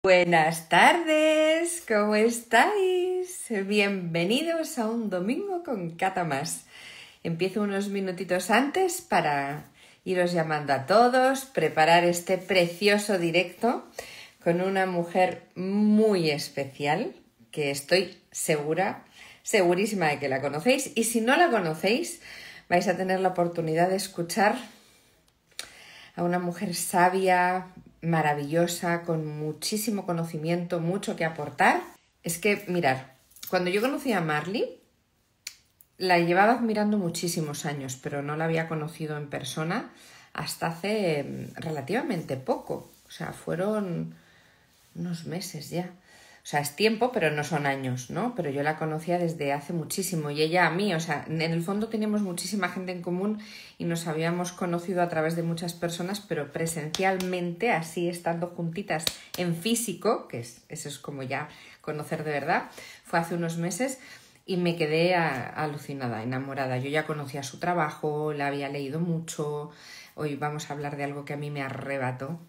Buenas tardes, ¿cómo estáis? Bienvenidos a un domingo con Cata Más. Empiezo unos minutitos antes para iros llamando a todos, preparar este precioso directo con una mujer muy especial que estoy segurísima de que la conocéis, y si no la conocéis vais a tener la oportunidad de escuchar a una mujer sabia, maravillosa, con muchísimo conocimiento, mucho que aportar. Es que, mirar, cuando yo conocí a Marley, la llevaba admirando muchísimos años, pero no la había conocido en persona hasta hace relativamente poco. O sea, fueron unos meses ya. O sea, es tiempo, pero no son años, ¿no? Pero yo la conocía desde hace muchísimo y ella a mí, o sea, en el fondo teníamos muchísima gente en común y nos habíamos conocido a través de muchas personas, pero presencialmente, así estando juntitas en físico, eso es como ya conocer de verdad, fue hace unos meses y me quedé alucinada, enamorada. Yo ya conocía su trabajo, la había leído mucho. Hoy vamos a hablar de algo que a mí me arrebató,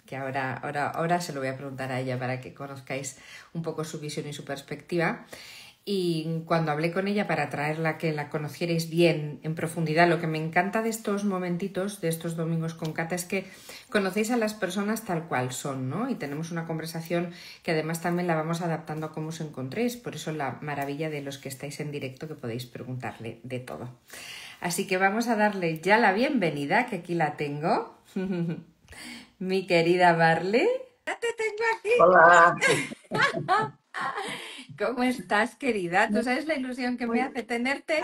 que ahora se lo voy a preguntar a ella para que conozcáis un poco su visión y su perspectiva. Y cuando hablé con ella para traerla, que la conocierais bien en profundidad, lo que me encanta de estos momentitos, de estos domingos con Cata, es que conocéis a las personas tal cual son, ¿no? Y tenemos una conversación que además también la vamos adaptando a cómo os encontréis. Por eso la maravilla de los que estáis en directo, que podéis preguntarle de todo. Así que vamos a darle ya la bienvenida, que aquí la tengo. Mi querida Marley, ya te tengo Hola. aquí. ¿Cómo estás, querida? ¿Tú sabes la ilusión que me Muy- hace tenerte?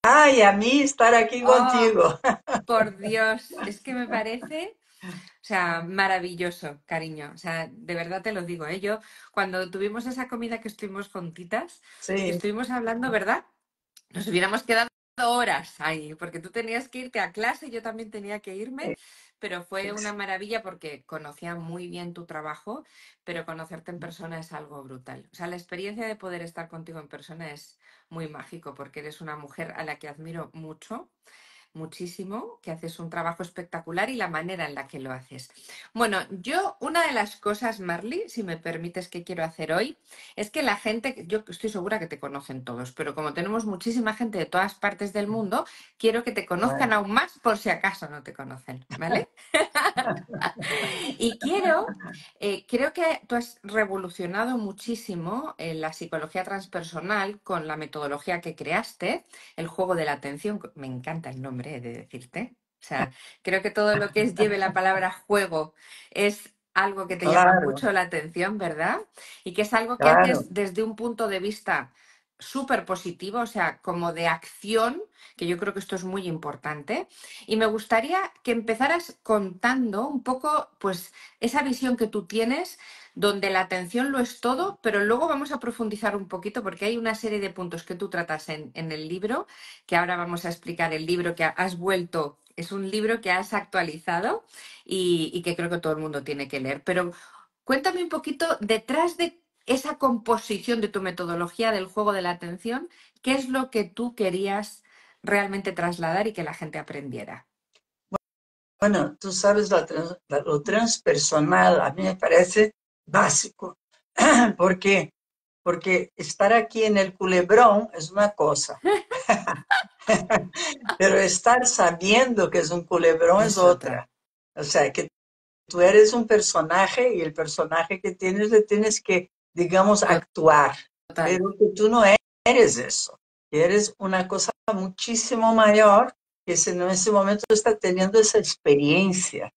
Ay, a mí estar aquí Oh, contigo. por Dios, es que me parece, o sea, maravilloso, cariño. O sea, de verdad te lo digo, ¿eh? Yo, cuando tuvimos esa comida que estuvimos juntitas y Sí, estuvimos hablando, ¿verdad? Nos hubiéramos quedado horas ahí, porque tú tenías que irte a clase, yo también tenía que irme, pero fue una maravilla porque conocía muy bien tu trabajo, pero conocerte en persona es algo brutal. O sea, la experiencia de poder estar contigo en persona es muy mágico, porque eres una mujer a la que admiro mucho, muchísimo, que haces un trabajo espectacular y la manera en la que lo haces. Bueno, yo una de las cosas, Marley, si me permites, que quiero hacer hoy, es que la gente, yo estoy segura que te conocen todos, pero como tenemos muchísima gente de todas partes del mundo, quiero que te conozcan bueno, aún más por si acaso no te conocen, ¿vale? Y creo que tú has revolucionado muchísimo la psicología transpersonal con la metodología que creaste, el juego de la atención. Me encanta el nombre, he de decirte. O sea, creo que todo lo que lleve la palabra juego es algo que te llama claro, mucho la atención, ¿verdad? Y que es algo que claro. haces desde un punto de vista súper positivo, o sea, como de acción, que yo creo que esto es muy importante. Y me gustaría que empezaras contando un poco, pues, esa visión que tú tienes, donde la atención lo es todo, pero luego vamos a profundizar un poquito porque hay una serie de puntos que tú tratas en el libro, que ahora vamos a explicar el libro que has vuelto. Es un libro que has actualizado y que creo que todo el mundo tiene que leer. Pero cuéntame un poquito detrás de esa composición de tu metodología del juego de la atención, ¿qué es lo que tú querías realmente trasladar y que la gente aprendiera? Bueno, tú sabes, lo transpersonal a mí me parece básico. ¿Por qué? Porque estar aquí en el culebrón es una cosa, pero estar sabiendo que es un culebrón es Es otra. otra. O sea, que tú eres un personaje y el personaje que tienes le tienes que, digamos, actuar, Total. pero que tú no eres eso, que eres una cosa muchísimo mayor que en ese momento está teniendo esa experiencia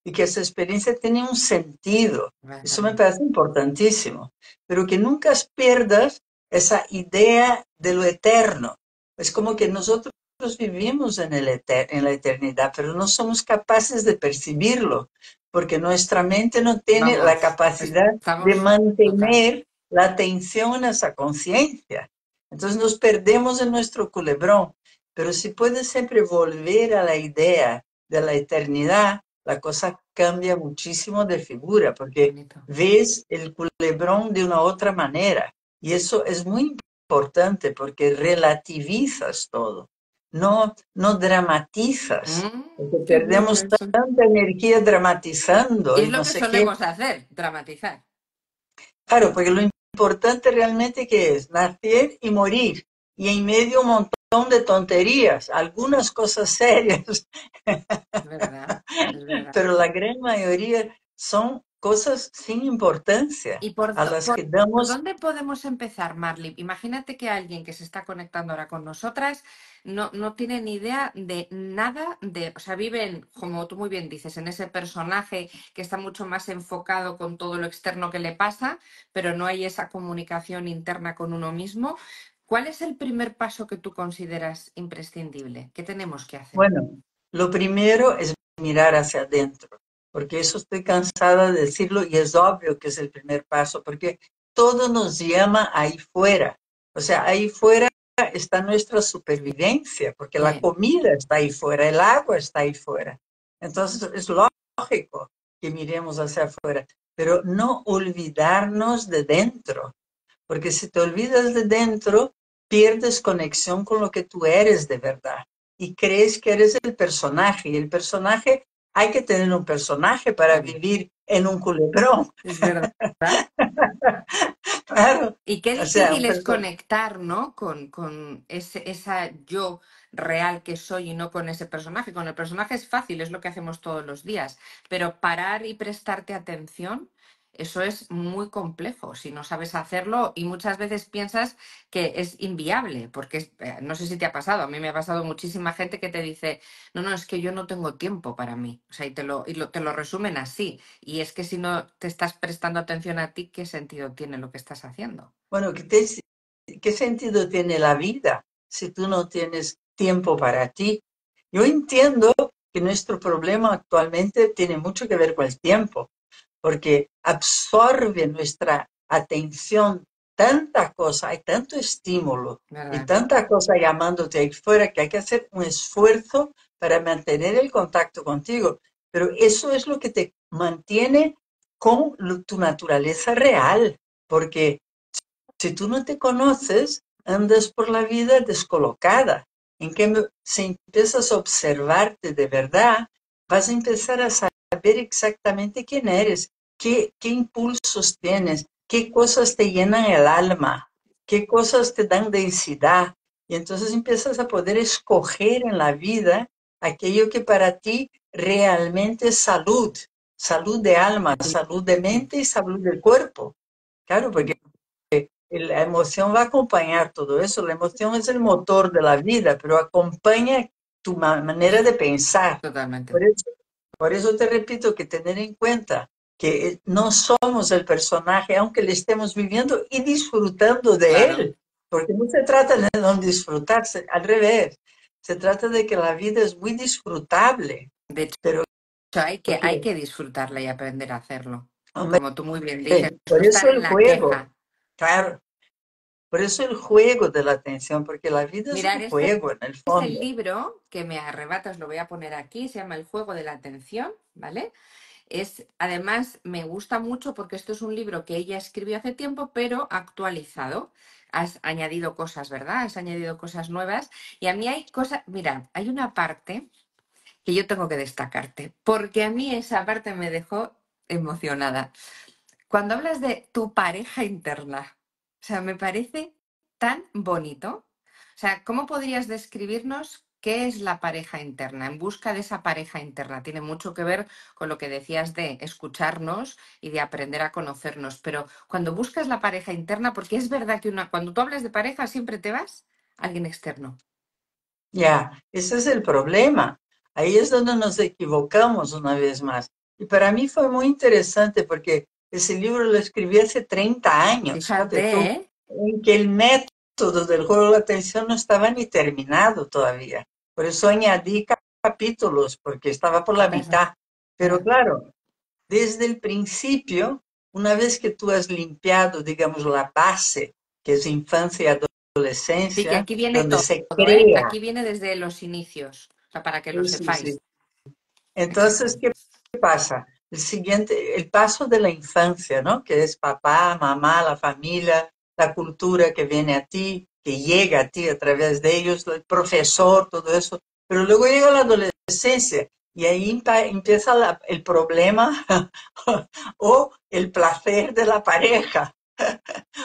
y que esa experiencia tiene un sentido. Eso me Exactamente. parece importantísimo, pero que nunca pierdas esa idea de lo eterno. Es como que nosotros vivimos en la eternidad, pero no somos capaces de percibirlo, porque nuestra mente no tiene la Vamos, capacidad de estamos total. mantener la atención en esa conciencia. Entonces nos perdemos en nuestro culebrón, pero si puedes siempre volver a la idea de la eternidad, la cosa cambia muchísimo de figura, porque Bonito. ves el culebrón de una otra manera. Y eso es muy importante porque relativizas todo. no dramatizas, porque Qué bueno perdemos eso. tanta energía Y dramatizando es y lo no que sé qué. solemos hacer, dramatizar. Claro, porque lo importante realmente que es nacer y morir, y en medio un montón de tonterías, algunas cosas serias, Es verdad, es verdad. pero la gran mayoría son cosas sin importancia, ¿Y a las que por damos, dónde podemos empezar, Marley? Imagínate que alguien que se está conectando ahora con nosotras no tiene ni idea de nada de, o sea, viven, como tú muy bien dices, en ese personaje que está mucho más enfocado con todo lo externo que le pasa, pero no hay esa comunicación interna con uno mismo. ¿Cuál es el primer paso que tú consideras imprescindible? ¿Qué tenemos que hacer? bueno, lo primero es mirar hacia adentro, porque eso estoy cansada de decirlo y es obvio que es el primer paso, porque todo nos llama ahí fuera. O sea, ahí fuera está nuestra supervivencia, porque la Sí, comida está ahí fuera, el agua está ahí fuera. Entonces es lógico que miremos hacia afuera, pero no olvidarnos de dentro, porque si te olvidas de dentro, pierdes conexión con lo que tú eres de verdad y crees que eres el personaje. Y el personaje, hay que tener un personaje para claro. vivir en un culebrón. Es verdad. Claro. Y qué O sea, un difícil es personaje. conectar, ¿no? Con esa yo real que soy y no con ese personaje. Con el personaje es fácil, es lo que hacemos todos los días, pero parar y prestarte atención, eso es muy complejo si no sabes hacerlo y muchas veces piensas que es inviable, porque no sé si te ha pasado, a mí me ha pasado muchísima gente que te dice, no, es que yo no tengo tiempo para mí, o sea, te lo resumen así. Y es que si no te estás prestando atención a ti, ¿qué sentido tiene lo que estás haciendo? Bueno, ¿qué sentido tiene la vida si tú no tienes tiempo para ti? Yo entiendo que nuestro problema actualmente tiene mucho que ver con el tiempo, porque absorbe nuestra atención tanta cosa, hay tanto estímulo y ¿Verdad? tanta cosa llamándote ahí fuera que hay que hacer un esfuerzo para mantener el contacto contigo. Pero eso es lo que te mantiene con tu naturaleza real, porque si tú no te conoces, andas por la vida descolocada. En cambio, si empiezas a observarte de verdad, vas a empezar a saber exactamente quién eres, qué impulsos tienes, qué cosas te llenan el alma, qué cosas te dan densidad. Y entonces empiezas a poder escoger en la vida aquello que para ti realmente es salud, salud de alma, salud de Sí, mente y salud del cuerpo. Claro, porque la emoción va a acompañar todo eso. La emoción es el motor de la vida, pero acompaña tu manera de pensar. totalmente. Por eso, por eso te repito que tener en cuenta que no somos el personaje, aunque le estemos viviendo y disfrutando de Claro. él, porque no se trata de no disfrutarse, al revés, se trata de que la vida es muy disfrutable, De hecho, pero hay que, que disfrutarla y aprender a hacerlo. hombre, Como tú muy bien dices, no por estar eso el en la juego, queja. claro, por eso el juego de la atención, porque la vida es Mirar, un este juego en el es el fondo. libro que me arrebata, os lo voy a poner aquí, se llama El juego de la atención, ¿vale? Además, me gusta mucho porque esto es un libro que ella escribió hace tiempo, pero actualizado. Has añadido cosas, ¿verdad? Has añadido cosas nuevas. Y a mí hay cosas, mira, hay una parte que yo tengo que destacarte, porque a mí esa parte me dejó emocionada. Cuando hablas de tu pareja interna, o sea, me parece tan bonito. O sea, ¿cómo podrías describirnos qué es la pareja interna? En busca de esa pareja interna. Tiene mucho que ver con lo que decías de escucharnos y de aprender a conocernos. Pero cuando buscas la pareja interna, porque es verdad que cuando tú hablas de pareja siempre te vas a alguien externo. Ya, ese es el problema. Ahí es donde nos equivocamos una vez más. Y para mí fue muy interesante porque ese libro lo escribí hace 30 años, fíjate Fíjate, tú, ¿eh? en que el método del juego de la atención no estaba ni terminado todavía. Por eso añadí capítulos, porque estaba por la Claro, mitad. Pero claro. claro, desde el principio, una vez que tú has limpiado, digamos, la base, que es infancia y Sí, que adolescencia, aquí viene donde se todo, ¿eh? crea. Aquí viene desde los inicios, o sea, para que lo Sí, sí, sepáis. sí. Entonces, Exactamente. ¿qué pasa? El siguiente, el paso de la infancia, ¿no? Que es papá, mamá, la familia, la cultura que viene a ti, que llega a ti a través de ellos, el profesor, todo eso. Pero luego llega la adolescencia y ahí empieza el problema o el placer de la pareja.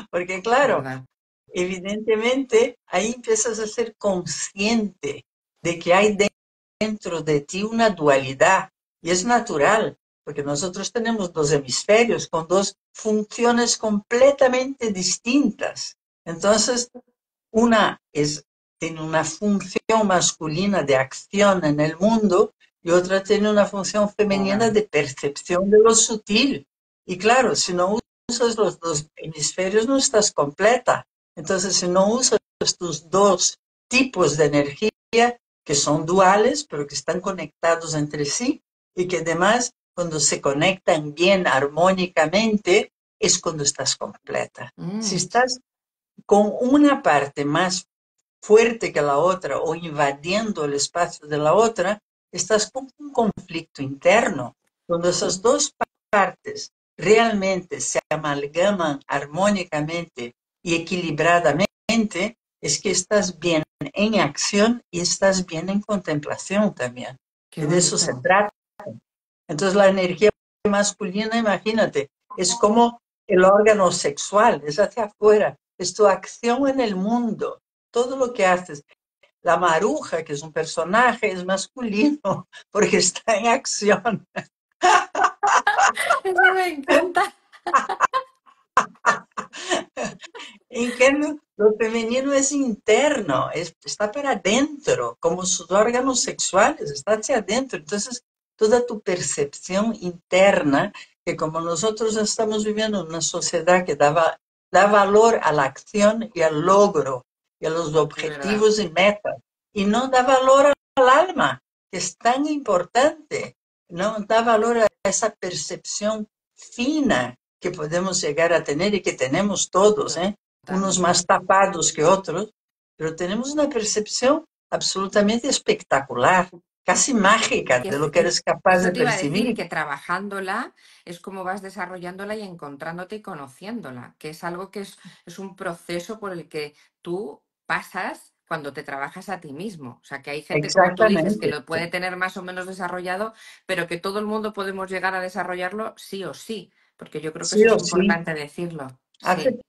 Porque claro, ¿verdad? evidentemente ahí empiezas a ser consciente de que hay dentro de ti una dualidad y es natural, porque nosotros tenemos dos hemisferios con dos funciones completamente distintas. Entonces, tiene una función masculina de acción en el mundo y otra tiene una función femenina Claro. de percepción de lo sutil. Y claro, si no usas los dos hemisferios no estás completa. Entonces, si no usas tus dos tipos de energía que son duales, pero que están conectados entre sí y que además cuando se conectan bien armónicamente es cuando estás completa. Si Mm, estás con una parte más fuerte que la otra o invadiendo el espacio de la otra, estás con un conflicto interno. Cuando esas dos partes realmente se amalgaman armónicamente y equilibradamente, es que estás bien en acción y estás bien en contemplación también. qué Y de eso se bonito. trata. Entonces la energía masculina, imagínate, es como el órgano sexual, es hacia afuera, es tu acción en el mundo, todo lo que haces. La maruja, que es un personaje, es masculino porque está en acción. Eso me encanta. En cambio, lo femenino es interno, está para adentro, como sus órganos sexuales, está hacia adentro. Entonces, toda tu percepción interna, que como nosotros estamos viviendo en una sociedad que da valor a la acción y al logro, y a los Es verdad. objetivos y metas, y no da valor al alma, que es tan importante, no da valor a esa percepción fina que podemos llegar a tener y que tenemos todos, ¿eh? Unos Totalmente. más tapados que otros, pero tenemos una percepción absolutamente espectacular, casi Y mágica que, de lo que y eres capaz eso de te iba a decir, percibir. que trabajándola es como vas desarrollándola y encontrándote y conociéndola, que es algo que es un proceso por el que tú pasas cuando te trabajas a ti mismo. O sea, que hay gente, como tú dices, que Exactamente, lo puede tener más o menos desarrollado, pero que todo el mundo podemos llegar a desarrollarlo sí o sí, porque yo creo que sí eso es o sí, importante decirlo. hace Sí.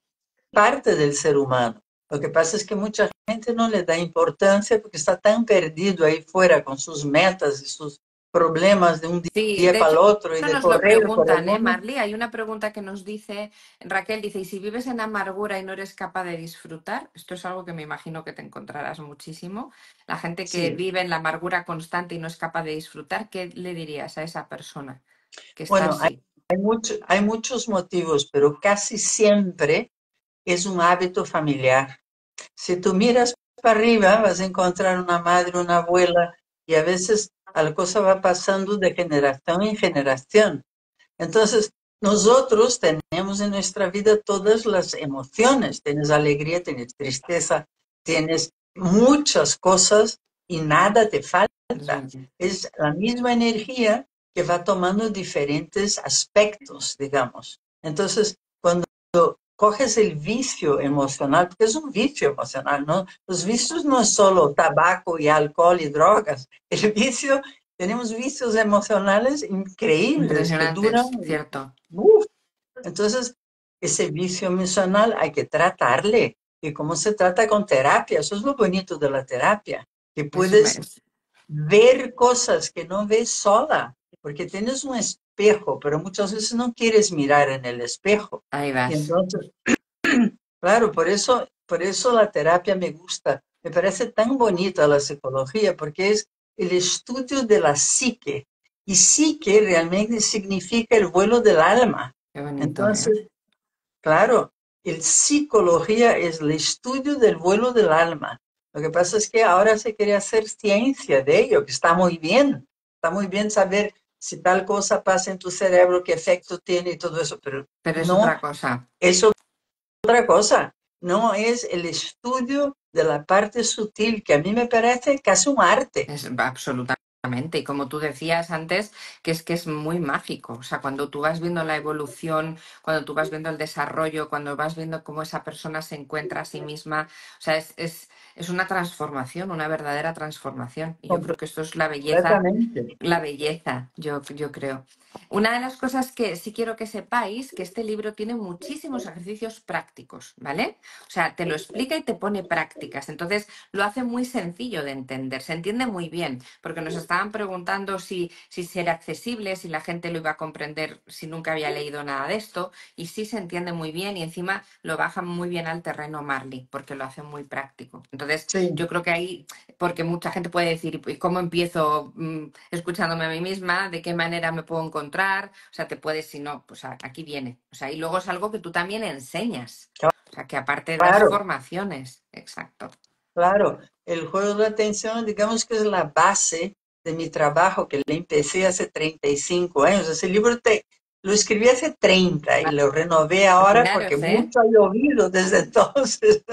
parte del ser humano. Lo que pasa es que mucha gente no le da importancia porque está tan perdido ahí fuera con sus metas y sus problemas de un Sí, día de para hecho el otro y de nos lo correr por el preguntan, ¿eh, mundo. Marley? Hay una pregunta que nos dice, Raquel dice, ¿y si vives en amargura y no eres capaz de disfrutar? Esto es algo que me imagino que te encontrarás muchísimo. La gente que Sí, vive en la amargura constante y no es capaz de disfrutar, ¿qué le dirías a esa persona que está bueno, así? hay muchos motivos, pero casi siempre es un hábito familiar. Si tú miras para arriba, vas a encontrar una madre, una abuela, y a veces la cosa va pasando de generación en generación. Entonces, nosotros tenemos en nuestra vida todas las emociones. Tienes alegría, tienes tristeza, tienes muchas cosas y nada te Es falta. verdad. Es la misma energía que va tomando diferentes aspectos, digamos. Entonces, cuando coges el vicio emocional, porque es un vicio emocional, ¿no? Los vicios no es solo tabaco y alcohol y drogas. El vicio, tenemos vicios emocionales increíbles que duran, Impresionantes, cierto. uf. Entonces, ese vicio emocional hay que tratarle. ¿Y cómo se trata? Con terapia. Eso es lo bonito de la terapia, que Eso me puedes es. ver cosas que no ves sola, porque tienes un espejo, pero muchas veces no quieres mirar en el espejo. Ahí Y vas. entonces, claro, por eso la terapia me gusta. Me parece tan bonita la psicología, porque es el estudio de la psique. Y psique realmente significa el vuelo del alma. Qué bonito, ¿eh? Entonces, claro, el psicología es el estudio del vuelo del alma. Lo que pasa es que ahora se quiere hacer ciencia de ello, que está muy bien. Está muy bien saber si tal cosa pasa en tu cerebro, qué efecto tiene y todo eso, pero Pero es no otra cosa. es otra cosa. No es el estudio de la parte sutil, que a mí me parece casi un arte. Es absolutamente. Exactamente, y como tú decías antes, que es muy mágico. O sea, cuando tú vas viendo la evolución, cuando tú vas viendo el desarrollo, cuando vas viendo cómo esa persona se encuentra a sí misma, o sea, es una transformación, una verdadera transformación. Y yo creo que esto es completamente. la belleza, yo creo. Una de las cosas que sí quiero que sepáis, que este libro tiene muchísimos ejercicios prácticos, ¿vale? O sea, te lo explica y te pone prácticas. Entonces, lo hace muy sencillo de entender, se entiende muy bien, porque nos estaban preguntando si será accesible, si la gente lo iba a comprender, si nunca había leído nada de esto, y sí se entiende muy bien y encima lo baja muy bien al terreno Marley, porque lo hace muy práctico. Entonces, Sí, yo creo que ahí, porque mucha gente puede decir, ¿y cómo empiezo escuchándome a mí misma? ¿De qué manera me puedo encontrar? O sea, te puedes, si no, pues aquí viene. O sea, y luego es algo que tú también enseñas. O sea, que aparte das claro, formaciones. Exacto. claro. El juego de atención, digamos que es la base de mi trabajo, que le empecé hace 35 años. Ese libro lo escribí hace 30 y lo renové ahora porque Imaginaros, ¿eh? mucho ha llovido desde entonces.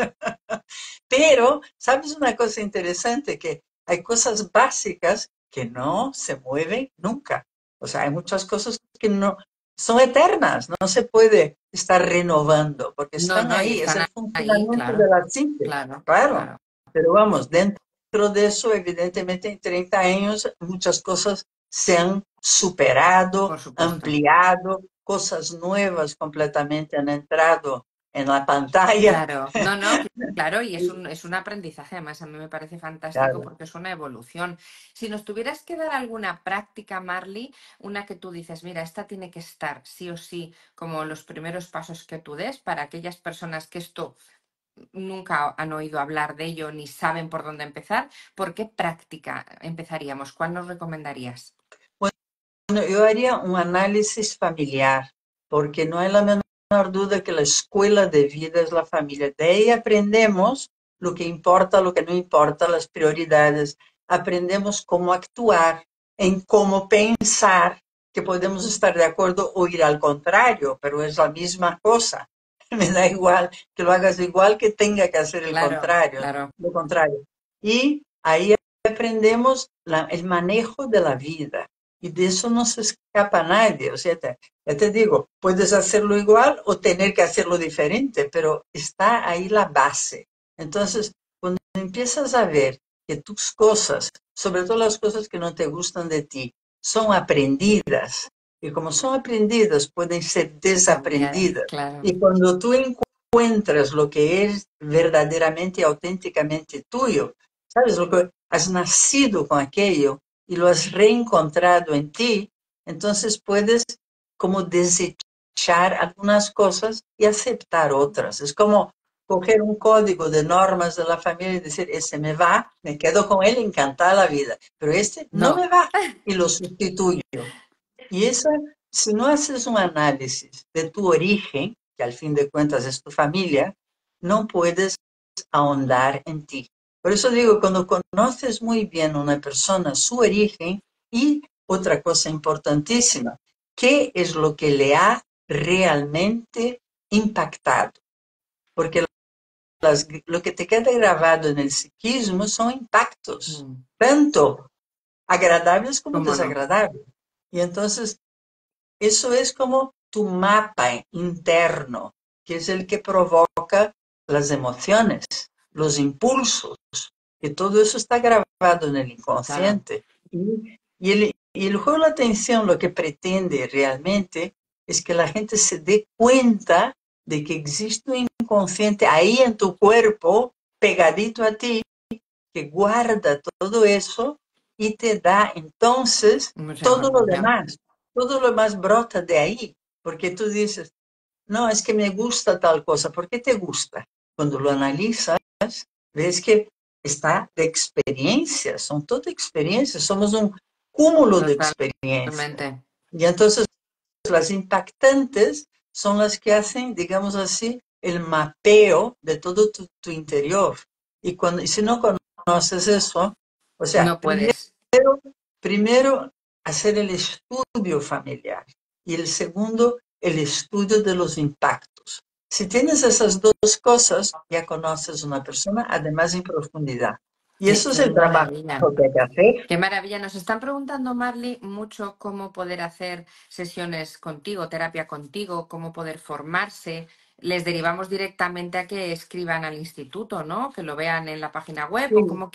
Pero, ¿sabes una cosa interesante? Que hay cosas básicas que no se mueven nunca. O sea, hay muchas cosas que no son eternas, no se puede estar renovando porque No, están no, y ahí, es están el ahí, funcionamiento de claro, la psique, claro, claro. claro, Pero vamos, dentro de eso, evidentemente, en 30 años muchas cosas se han superado, por supuesto. ampliado, cosas nuevas completamente han entrado en la pantalla. Claro, no, no, claro, y es un aprendizaje, además a mí me parece fantástico Claro. porque es una evolución. Si nos tuvieras que dar alguna práctica, Marley, una que tú dices, mira, esta tiene que estar sí o sí como los primeros pasos que tú des para aquellas personas que esto nunca han oído hablar de ello ni saben por dónde empezar, ¿por qué práctica empezaríamos? ¿Cuál nos recomendarías? Bueno, yo haría un análisis familiar, porque no hay la menor duda que la escuela de vida es la familia. De ahí aprendemos lo que importa, lo que no importa, las prioridades. Aprendemos cómo actuar, en cómo pensar, que podemos estar de acuerdo o ir al contrario, pero es la misma cosa. Me da igual que lo hagas igual que tenga que hacer el Claro, contrario, claro. lo contrario. Y ahí aprendemos el manejo de la vida y de eso no se escapa nadie. O sea, ya te digo, puedes hacerlo igual o tener que hacerlo diferente, pero está ahí la base. Entonces, cuando empiezas a ver que tus cosas, sobre todo las cosas que no te gustan de ti, son aprendidas, y como son aprendidas, pueden ser Cambiar, desaprendidas. claro. Y cuando tú encuentras lo que es verdaderamente, auténticamente tuyo, ¿sabes? Lo que has nacido con aquello, y lo has reencontrado en ti, entonces puedes como desechar algunas cosas y aceptar otras. Es como coger un código de normas de la familia y decir, ese me va, me quedo con él, encantada la vida, pero este no No, me va y lo sustituyo. Y eso, si no haces un análisis de tu origen, que al fin de cuentas es tu familia, no puedes ahondar en ti. Por eso digo, cuando conoces muy bien a una persona, su origen y otra cosa importantísima, ¿qué es lo que le ha realmente impactado? Porque lo que te queda grabado en el psiquismo son impactos, mm, tanto agradables como cómo no. desagradables. Y entonces eso es como tu mapa interno, que es el que provoca las emociones, los impulsos, que todo eso está grabado en el Claro. inconsciente. Y el juego de la atención lo que pretende realmente es que la gente se dé cuenta de que existe un inconsciente ahí en tu cuerpo, pegadito a ti, que guarda todo eso y te da entonces Mucha todo lo información. demás. Todo lo demás brota de ahí, porque tú dices, no, es que me gusta tal cosa. ¿Por qué te gusta? Cuando lo analizas, ves que está de experiencias, son todas experiencias, somos un cúmulo de experiencias. Totalmente. Y entonces las impactantes son las que hacen, digamos así, el mapeo de todo tu interior. Y si no conoces eso, o sea, No puedes. primero hacer el estudio familiar y el segundo, el estudio de los impactos. Si tienes esas dos cosas, ya conoces una persona, además en profundidad. Y eso es Qué el trabajo maravilla. que hay que hacer. Qué maravilla. Nos están preguntando, Marley, mucho cómo poder hacer sesiones contigo, terapia contigo, cómo poder formarse. Les derivamos directamente a que escriban al instituto, ¿no? Que lo vean en la página web o Sí, cómo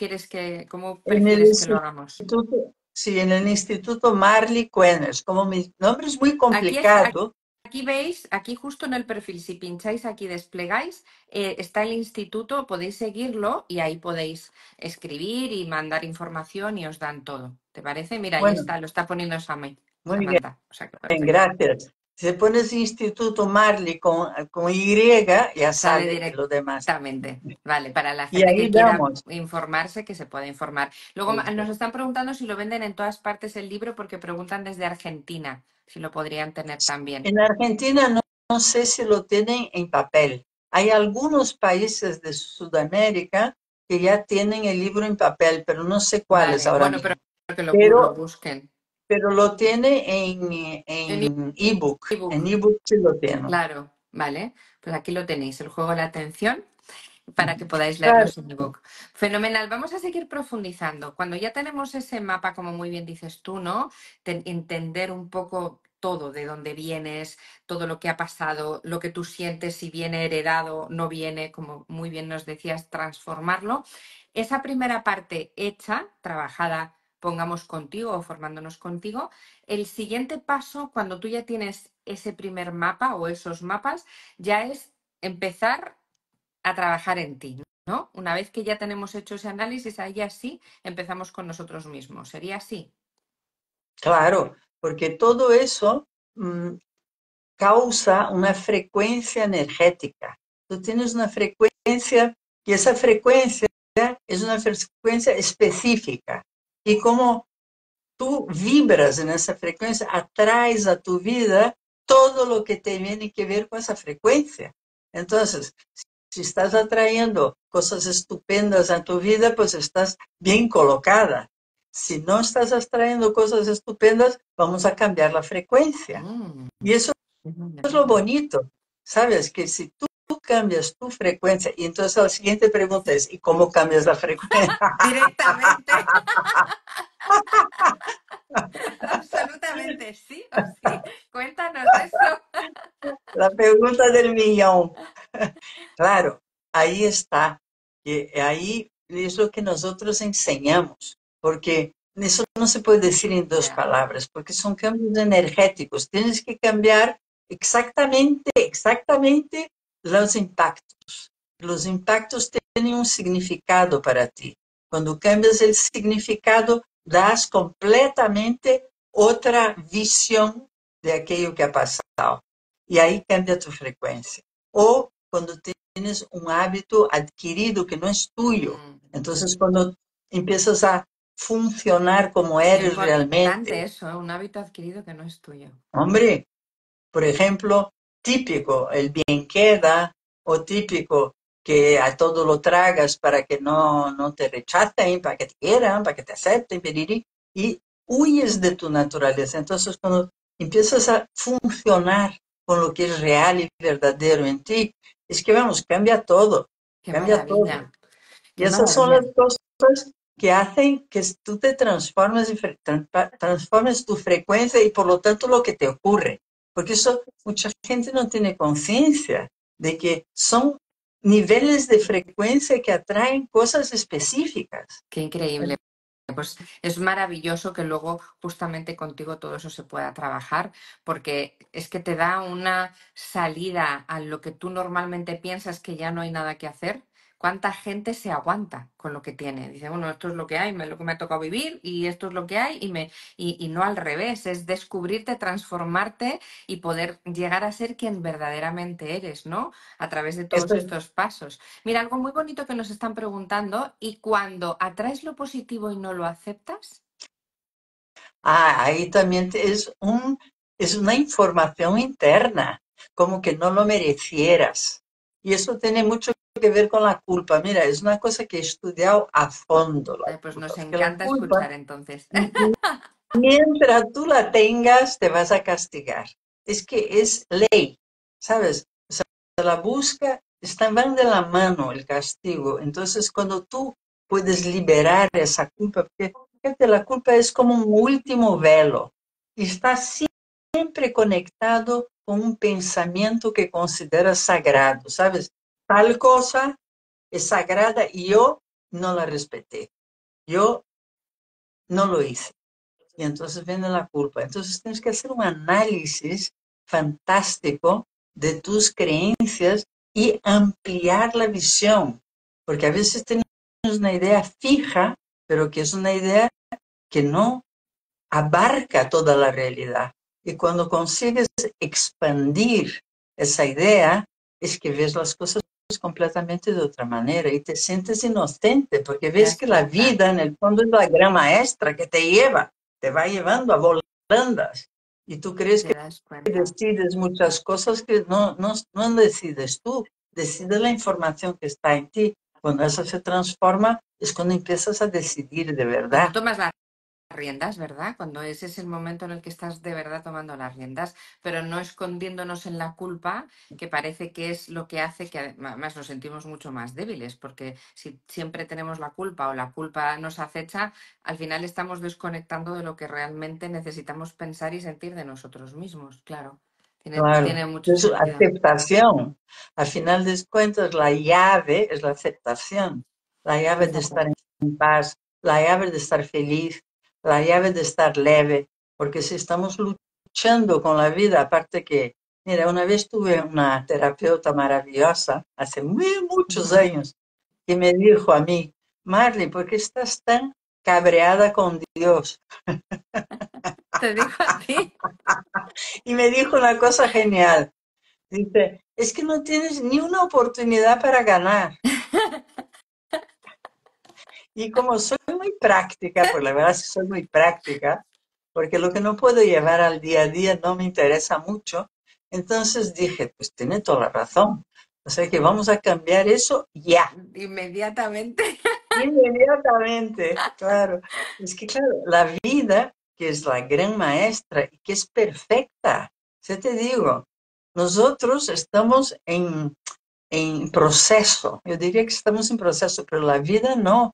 en el prefieres que lo hagamos. instituto, sí, en el Instituto Marley Quenners. Como mi nombre es muy Aquí, complicado, aquí veis, aquí justo en el perfil, si pincháis aquí, desplegáis, está el instituto, podéis seguirlo y ahí podéis escribir y mandar información y os dan todo. ¿Te parece? Mira, ahí bueno, está, lo está poniendo muy bien, Samantha. O sea, que perfecto. gracias. Si pones Instituto Marley con Y, ya Sale sale lo demás. directamente. Vale, para la Y gente ahí que quiera damos. informarse, que se pueda informar. Luego nos Eso. están preguntando si lo venden en todas partes el libro porque preguntan desde Argentina, si lo podrían tener también. En Argentina no sé si lo tienen en papel. Hay algunos países de Sudamérica que ya tienen el libro en papel, pero no sé cuáles Vale, ahora bueno, pero mismo. que lo Pero, busquen. pero lo tiene En en ebook. En ebook, ebook sí lo tiene. claro, vale. Pues aquí lo tenéis, el juego de la atención, para que podáis Claro, leerlos en ebook. Fenomenal, vamos a seguir profundizando. Cuando ya tenemos ese mapa, como muy bien dices tú, ¿no? Entender un poco todo, de dónde vienes, todo lo que ha pasado, lo que tú sientes, si viene heredado, no viene, como muy bien nos decías, transformarlo. Esa primera parte hecha, trabajada, pongamos contigo o formándonos contigo, el siguiente paso, cuando tú ya tienes ese primer mapa o esos mapas, ya es empezar a trabajar en ti, ¿no? Una vez que ya tenemos hecho ese análisis, ahí así empezamos con nosotros mismos. ¿Sería así? claro, porque todo eso causa una frecuencia energética. Tú tienes una frecuencia y esa frecuencia es una frecuencia específica. Y como tú vibras en esa frecuencia, atraes a tu vida todo lo que tiene que ver con esa frecuencia. Entonces, si estás atrayendo cosas estupendas a tu vida, pues estás bien colocada. Si no estás atrayendo cosas estupendas, vamos a cambiar la frecuencia. Mm, Y eso qué es lo maravilla. bonito, ¿sabes? Que si tú cambias tu frecuencia, y entonces la siguiente pregunta es, ¿y cómo cambias la frecuencia? Directamente. Absolutamente sí o sí. Cuéntanos eso. La pregunta del millón. Claro, ahí está. Y ahí es lo que nosotros enseñamos, porque eso no se puede decir en dos Ya. palabras, porque son cambios energéticos. Tienes que cambiar exactamente los impactos. Los impactos tienen un significado para ti. Cuando cambias el significado, das completamente otra visión de aquello que ha pasado. Y ahí cambia tu frecuencia. O cuando tienes un hábito adquirido que no es tuyo. Mm, Entonces, cuando empiezas a funcionar como qué eres importante realmente, eso, ¿eh? Un hábito adquirido que no es tuyo. hombre, por ejemplo, típico, el bien queda, o típico que a todo lo tragas para que no te rechacen, para que te quieran, para que te acepten, y huyes de tu naturaleza. Entonces, cuando empiezas a funcionar con lo que es real y verdadero en ti, es que vamos, cambia todo, Qué cambia todo. maravilla. Y Qué esas son maravilla. las cosas que hacen que tú te transformes, transformes tu frecuencia y por lo tanto lo que te ocurre. Porque eso mucha gente no tiene conciencia de que son niveles de frecuencia que atraen cosas específicas. Qué increíble. Pues es maravilloso que luego justamente contigo todo eso se pueda trabajar, porque es que te da una salida a lo que tú normalmente piensas que ya no hay nada que hacer. ¿Cuánta gente se aguanta con lo que tiene? Dice, bueno, esto es lo que hay, lo que me ha tocado vivir y esto es lo que hay y no al revés, es descubrirte, transformarte y poder llegar a ser quien verdaderamente eres, ¿no? A través de todos Esto, estos pasos. Mira, algo muy bonito que nos están preguntando, ¿y cuando atraes lo positivo y no lo aceptas? ahí también es una información interna, como que no lo merecieras. Y eso tiene mucho que ver con la culpa. Mira, es una cosa que he estudiado a fondo, la Pues culpa, nos porque la encanta culpa, escuchar entonces. mientras tú la tengas, te vas a castigar. Es que es ley, ¿sabes? O sea, la busca, están van de la mano el castigo. Entonces, cuando tú puedes liberar esa culpa, porque fíjate, la culpa es como un último velo y está siempre conectado con un pensamiento que consideras sagrado, ¿sabes? Tal cosa es sagrada y yo no la respeté, yo no lo hice. Y entonces viene la culpa. Entonces tienes que hacer un análisis fantástico de tus creencias y ampliar la visión, porque a veces tenemos una idea fija, pero que es una idea que no abarca toda la realidad. Y cuando consigues expandir esa idea, es que ves las cosas completamente de otra manera y te sientes inocente, porque Te ves das que la cuenta, vida en el fondo es la gran maestra que te lleva, te va llevando a volandas. Y tú crees te que das cuenta. decides muchas cosas que no decides tú, decide la información que está en ti. Cuando eso se transforma, es cuando empiezas a decidir de Cuando verdad. tomas las riendas, ¿verdad? Cuando ese es el momento en el que estás de verdad tomando las riendas, pero no escondiéndonos en la culpa, que parece que es lo que hace que además nos sentimos mucho más débiles, porque si siempre tenemos la culpa o la culpa nos acecha, al final estamos desconectando de lo que realmente necesitamos pensar y sentir de nosotros mismos. Claro, Claro, tiene mucho es sentido. aceptación. Al final de cuentas, la llave es la aceptación, la llave de estar Fíjate. en paz, la llave de estar feliz, la llave de estar leve, porque si estamos luchando con la vida, aparte que, mira, una vez tuve una terapeuta maravillosa, hace muchos Ujú. años, que me dijo a mí, Marley, ¿por qué estás tan cabreada con Dios? Te digo a ti. Y me dijo una cosa genial. Dice, es que no tienes ni una oportunidad para ganar. Y como soy muy práctica, pues la verdad es que soy muy práctica, porque lo que no puedo llevar al día a día no me interesa mucho, entonces dije, pues tiene toda la razón. O sea que vamos a cambiar eso ya, Inmediatamente. inmediatamente. Claro, es que claro, la vida, que es la gran maestra y que es perfecta, ya te digo, nosotros estamos en proceso. Eu diria que estamos em processo, pero a vida não.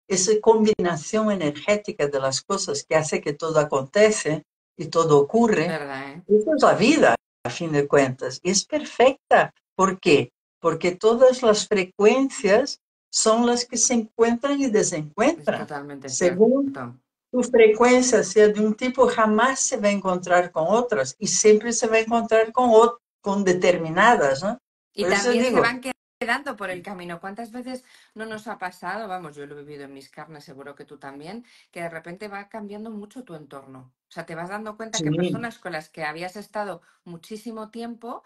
Essa combinação energética de las coisas que hace que todo acontece e todo ocurre, ¿Verdad, eh? isso é a vida, a fin de cuentas. E é perfecta. ¿Por qué? Porque todas as frequências são as que se encontram e Es desencontram. totalmente Según cierto. tu frecuencia sea de un tipo, jamás se va a encontrar con otras y siempre se va a encontrar con determinadas, ¿no? Y Por eso también se digo, van quedando por el camino. ¿Cuántas veces no nos ha pasado? Vamos, yo lo he vivido en mis carnes, seguro que tú también, que de repente va cambiando mucho tu entorno. O sea, te vas dando cuenta que sí, personas con las que habías estado muchísimo tiempo,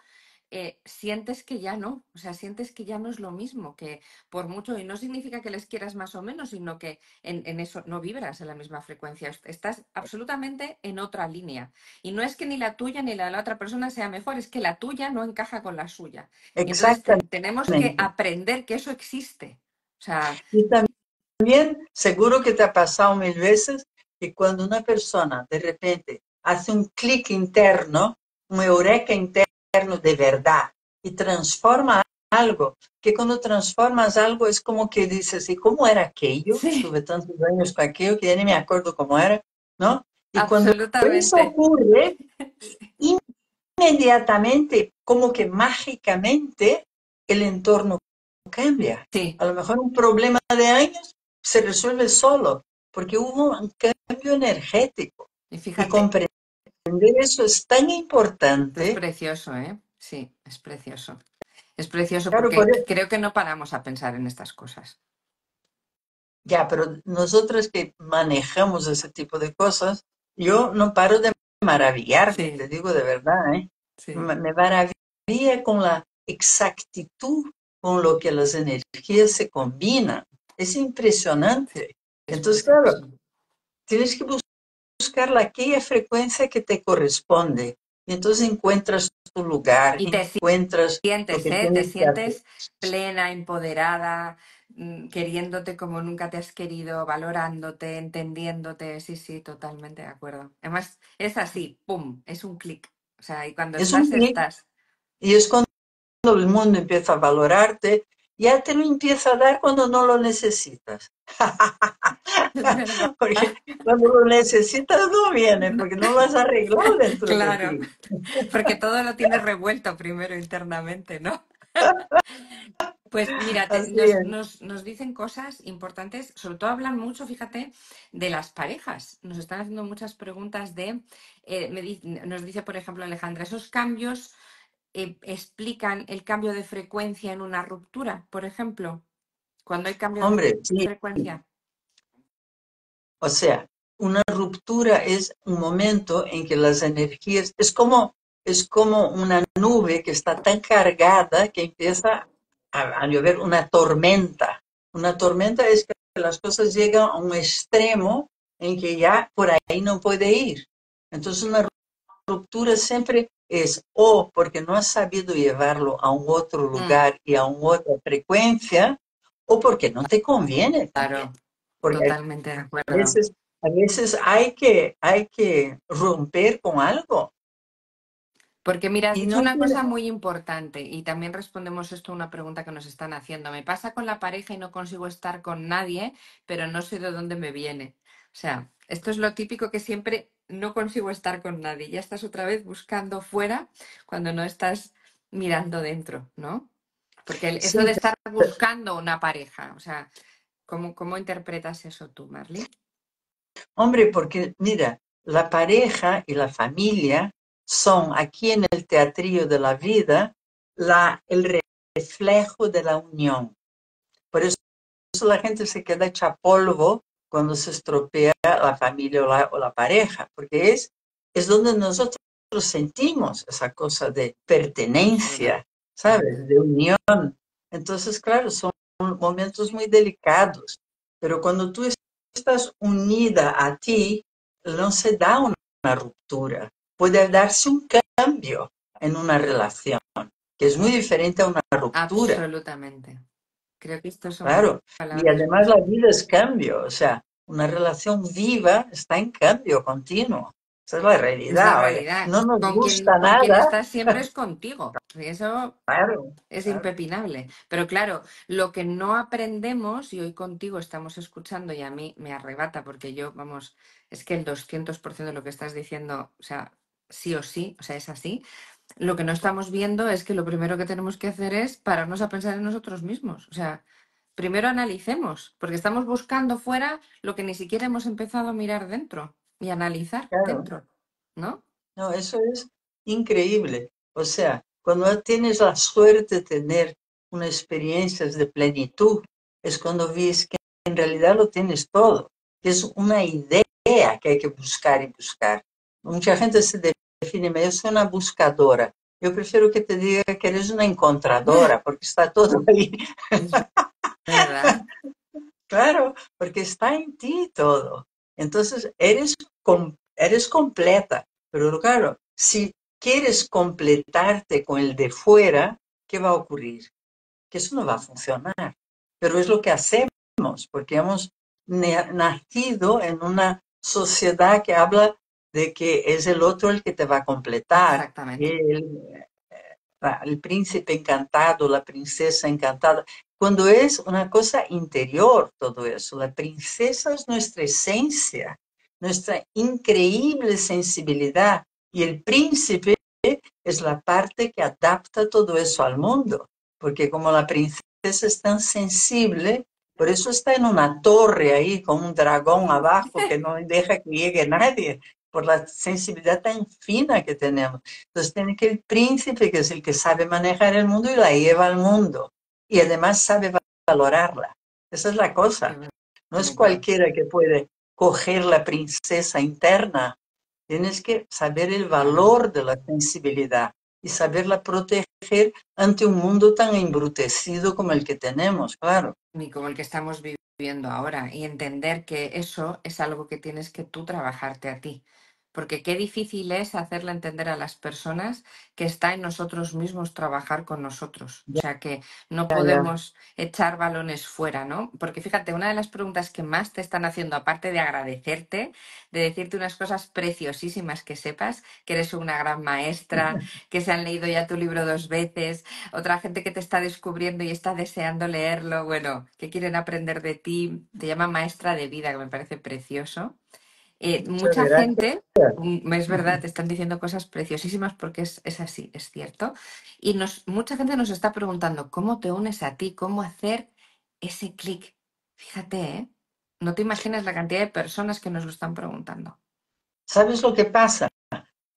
sientes que ya no. O sea, sientes que ya no es lo mismo, que por mucho, y no significa que les quieras más o menos, sino que en eso no vibras en la misma frecuencia. Estás absolutamente en otra línea. Y no es que ni la tuya ni la de la otra persona sea mejor, es que la tuya no encaja con la suya. Y entonces tenemos que exactamente. aprender que eso existe. O sea, Y también seguro que te ha pasado mil veces que cuando una persona de repente hace un clic interno, un eureka interno de verdad y transforma algo, que cuando transformas algo es como que dices, ¿y cómo era aquello? sí, Estuve tantos años con aquello que ya ni me acuerdo cómo era, ¿no? Y cuando eso absolutamente. ocurre, inmediatamente, como que mágicamente, el entorno cambia. Sí, A lo mejor un problema de años se resuelve solo, porque hubo un cambio energético. y Y fíjate, comprender eso es tan es importante. precioso, ¿eh? Sí, es precioso. Es precioso Claro, porque creo que no paramos a pensar en estas cosas. ya, pero nosotros que manejamos ese tipo de cosas, yo no paro de maravillarme, te Sí, digo de verdad, ¿eh? sí, Me maravilla con la exactitud con lo que las energías se combinan. Es sí, impresionante. es Entonces, claro, precioso. tienes que buscar aquella frecuencia que te corresponde. Y entonces encuentras tu lugar, Y te encuentras lo sientes, que ¿eh? Te tienes que hacer. sientes plena, empoderada, queriéndote como nunca te has querido, valorándote, entendiéndote. Sí, sí, totalmente de acuerdo. Además, es así, ¡pum! Es un clic. O sea, y cuando Es un estás, clic estás. y es cuando el mundo empieza a valorarte ya te lo empieza a dar cuando no lo necesitas. Es verdad. Porque cuando lo necesitas no viene, porque no lo has arreglado dentro de Claro, ti. porque todo lo tienes revuelto primero internamente, ¿no? Pues mira, Así nos, es. nos dicen cosas importantes, sobre todo hablan mucho, fíjate, de las parejas. Nos están haciendo muchas preguntas de, nos dice, por ejemplo, Alejandra, esos cambios explican el cambio de frecuencia en una ruptura, por ejemplo, cuando hay cambio de Hombre, sí, frecuencia. o sea, una ruptura es un momento en que las energías, es como una nube que está tan cargada que empieza a llover una tormenta. Una tormenta es que las cosas llegan a un extremo en que ya por ahí no puede ir. Entonces una ruptura siempre es o porque no has sabido llevarlo a un otro Mm, lugar y a una otra frecuencia, o porque no te conviene también. claro, Porque totalmente de a acuerdo. veces, a veces hay que romper con algo. Porque mira, has Y dicho no una tiene, cosa muy importante y también respondemos esto a una pregunta que nos están haciendo. Me pasa con la pareja y no consigo estar con nadie, pero no sé de dónde me viene. O sea, esto es lo típico que siempre no consigo estar con nadie. Ya estás otra vez buscando fuera cuando no estás mirando dentro, ¿no? Porque eso sí, de estar buscando una pareja, o sea, ¿cómo interpretas eso tú, Marley? hombre, porque mira, la pareja y la familia son aquí en el teatrillo de la vida el reflejo de la unión. Por eso la gente se queda hecha polvo cuando se estropea la familia o la pareja, porque es donde nosotros sentimos esa cosa de pertenencia, ¿sabes? Absolutamente. De unión. Entonces, claro, son momentos muy delicados, pero cuando tú estás unida a ti, no se da una ruptura. Puede darse un cambio en una relación, que es muy diferente a una ruptura. Absolutamente. Creo que estas son Claro, y palabras además la justas. vida es cambio, o sea, una relación viva está en cambio continuo. Esa es la Es la realidad. Oye, realidad. no nos gusta Con quien nada, estás siempre es contigo. Y eso claro, es claro, impepinable. Pero claro, lo que no aprendemos, y hoy contigo estamos escuchando, y a mí me arrebata, porque yo, vamos, es que el 200% de lo que estás diciendo, o sea, sí o sí, o sea, es así. Lo que no estamos viendo es que lo primero que tenemos que hacer es pararnos a pensar en nosotros mismos. O sea, primero analicemos, porque estamos buscando fuera lo que ni siquiera hemos empezado a mirar dentro y analizar claro. dentro, ¿no? No, eso es increíble. O sea, cuando tienes la suerte de tener una experiencia de plenitud, es cuando ves que en realidad lo tienes todo, que es una idea que hay que buscar y buscar. Mucha gente se define, yo soy una buscadora. Yo prefiero que te diga que eres una encontradora, porque está todo ahí. Es verdad. Claro, porque está en ti todo. Entonces, eres completa. Pero claro, si quieres completarte con el de fuera, ¿qué va a ocurrir? Que eso no va a funcionar. Pero es lo que hacemos, porque hemos nacido en una sociedad que habla de que es el otro el que te va a completar. Exactamente. El príncipe encantado, la princesa encantada, cuando es una cosa interior todo eso. La princesa es nuestra esencia, nuestra increíble sensibilidad y el príncipe es la parte que adapta todo eso al mundo, porque como la princesa es tan sensible, por eso está en una torre ahí con un dragón abajo que no deja que llegue nadie, por la sensibilidad tan fina que tenemos. Entonces tiene que el príncipe, que es el que sabe manejar el mundo y la lleva al mundo. Y además sabe valorarla. Esa es la Qué cosa. No es bonito. cualquiera que puede coger la princesa interna. Tienes que saber el Claro. valor de la sensibilidad y saberla proteger ante un mundo tan embrutecido como el que tenemos, claro. Y como el que estamos viviendo ahora. Y entender que eso es algo que tienes que tú trabajarte a ti. porque qué difícil es hacerle entender a las personas que está en nosotros mismos trabajar con nosotros. O Ya, sea, que no ya. podemos echar balones fuera, ¿no? Porque fíjate, una de las preguntas que más te están haciendo, aparte de agradecerte, de decirte unas cosas preciosísimas, que sepas que eres una gran maestra, que se han leído ya tu libro 2 veces, otra gente que te está descubriendo y está deseando leerlo, bueno, que quieren aprender de ti, te llaman maestra de vida, que me parece precioso. Muchas Mucha gracias. gente, es verdad, te están diciendo cosas preciosísimas porque es así, es cierto. Y mucha gente nos está preguntando cómo te unes a ti, cómo hacer ese clic. Fíjate, ¿eh? No te imaginas la cantidad de personas que nos lo están preguntando. ¿Sabes lo que pasa?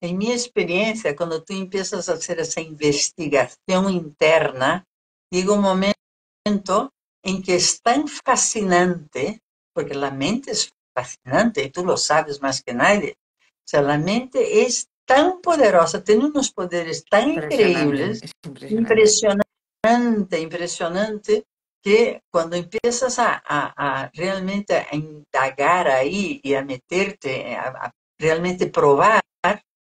En mi experiencia, cuando tú empiezas a hacer esa investigación interna, llega un momento en que es tan fascinante, porque la mente es fascinante y tú lo sabes más que nadie. O sea, la mente es tan poderosa, tiene unos poderes tan Impresionante, increíbles, es impresionante. impresionante, impresionante, que cuando empiezas a realmente a indagar ahí y a meterte, a realmente probar,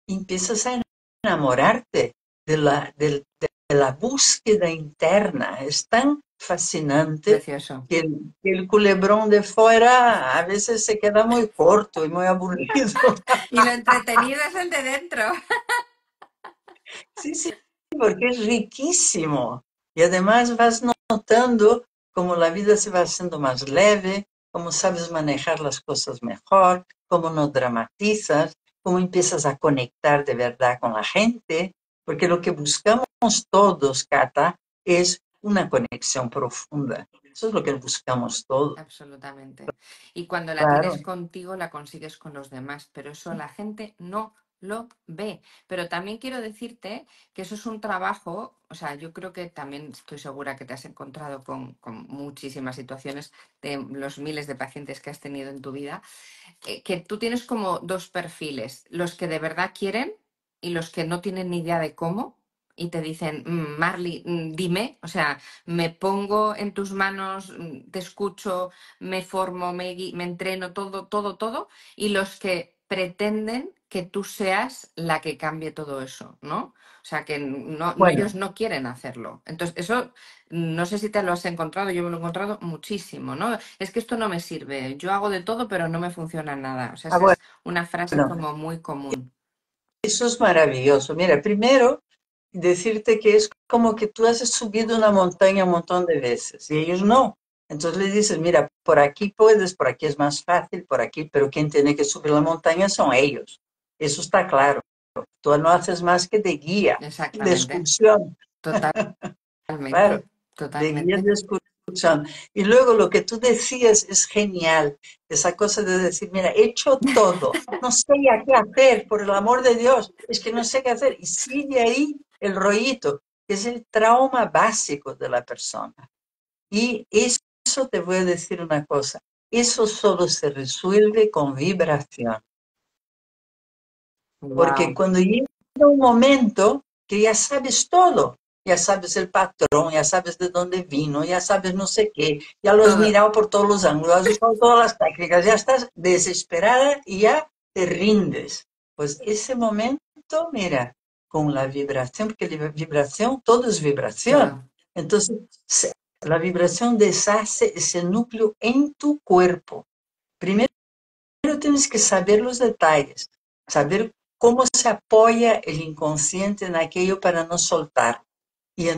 empiezas a enamorarte de la búsqueda interna. Es tan fascinante Precioso. que el culebrón de fuera a veces se queda muy corto y muy aburrido. Y lo entretenido es el de dentro. Sí, sí, porque es riquísimo. Y además vas notando cómo la vida se va haciendo más leve, cómo sabes manejar las cosas mejor, cómo no dramatizas, cómo empiezas a conectar de verdad con la gente, porque lo que buscamos todos, Cata, es una conexión profunda. Eso es lo que buscamos todos. Absolutamente. Y cuando la tienes Claro. contigo, la consigues con los demás, pero eso la gente no lo ve. Pero también quiero decirte que eso es un trabajo, o sea, yo creo que también estoy segura que te has encontrado con muchísimas situaciones de los miles de pacientes que has tenido en tu vida, que tú tienes como dos perfiles, los que de verdad quieren y los que no tienen ni idea de cómo. Y te dicen, Marley, dime, o sea, me pongo en tus manos, te escucho, me formo, me entreno, todo, todo, todo, y los que pretenden que tú seas la que cambie todo eso, ¿no? O sea, que Bueno, ellos no quieren hacerlo. Entonces, eso no sé si te lo has encontrado, yo me lo he encontrado muchísimo, ¿no? Es que esto no me sirve, yo hago de todo, pero no me funciona nada. O sea, esa bueno, es una frase como muy común. eso es maravilloso. Mira, primero, decirte que es como que tú has subido una montaña un montón de veces y ellos no. Entonces le dices, mira, por aquí puedes, por aquí es más fácil, por aquí, pero quien tiene que subir la montaña son ellos. Eso está claro. Tú no haces más que de guía, de Exactamente, excursión. Claro, totalmente, de guía totalmente. de excursión. Y luego lo que tú decías es genial, esa cosa de decir, mira, he hecho todo, no sé ya qué hacer, por el amor de Dios, es que no sé qué hacer. Y sigue ahí el rollito, que es el trauma básico de la persona. Y eso te voy a decir una cosa, eso solo se resuelve con vibración. Porque Wow. cuando llega un momento que ya sabes todo, ya sabes el patrón, ya sabes de dónde vino, ya sabes no sé qué, ya lo has Todo. mirado por todos los ángulos, has usado todas las técnicas, ya estás desesperada y ya te rindes. Pues ese momento, mira, con la vibración, porque la vibración, todo es vibración. Todo. Entonces, la vibración deshace ese núcleo en tu cuerpo. Primero tienes que saber los detalles, saber cómo se apoya el inconsciente en aquello para no soltar. Y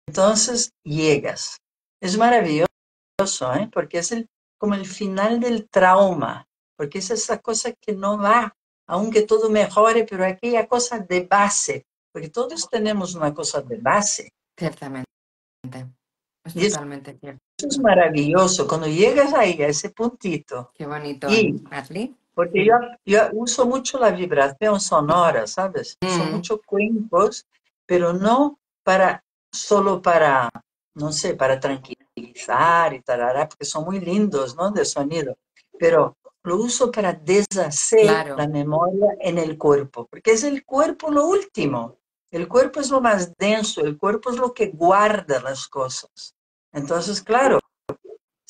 entonces llegas. Es maravilloso, ¿eh? Porque es como el final del trauma, porque es esa cosa que no va, aunque todo mejore, pero aquella cosa de base, porque todos tenemos una cosa de base. Ciertamente. Es Y eso totalmente cierto. es maravilloso, cuando llegas ahí, a ese puntito. Qué bonito, ¿eh, Y Ashley? porque yo uso mucho la vibración sonora, ¿sabes? Uso Mm, mucho cuencos, pero no para, solo para, no sé, para tranquilizar y tarará, porque son muy lindos, ¿no? De sonido. Pero lo uso para deshacer la claro. memoria en el cuerpo, porque es el cuerpo lo último. El cuerpo es lo más denso, el cuerpo es lo que guarda las cosas. Entonces, claro,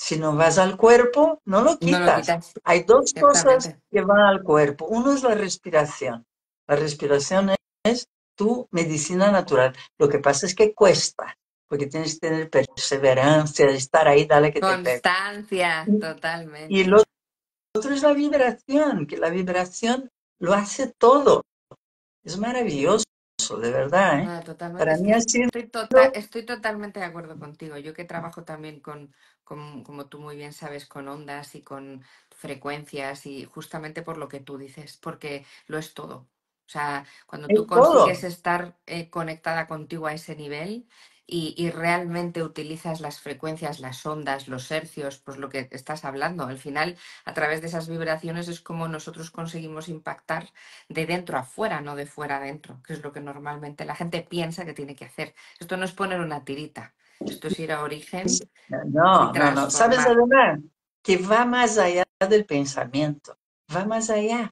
Si no vas al cuerpo, no lo No lo quitas. quitas, Hay dos cosas ciertamente. que van al cuerpo. Uno es la respiración. La respiración es tu medicina natural. Lo que pasa es que cuesta, porque tienes que tener perseverancia, estar ahí, dale que te pego. Constancia, Y totalmente. lo otro es la vibración, que la vibración lo hace todo. Es maravilloso, de verdad, ¿eh? Nada, totalmente. Para Es que mí ha sido, estoy totalmente de acuerdo contigo. Yo que trabajo también como tú muy bien sabes, con ondas y con frecuencias y justamente por lo que tú dices, porque lo es todo. O sea, cuando es tú consigues todo. estar conectada contigo a ese nivel y realmente utilizas las frecuencias, las ondas, los hercios, pues lo que estás hablando, al final, a través de esas vibraciones es como nosotros conseguimos impactar de dentro a fuera, no de fuera a dentro, que es lo que normalmente la gente piensa que tiene que hacer. Esto no es poner una tirita, esto es ir a origen y No, no, no. ¿Sabes transformar. además? Que va más allá del pensamiento, va más allá,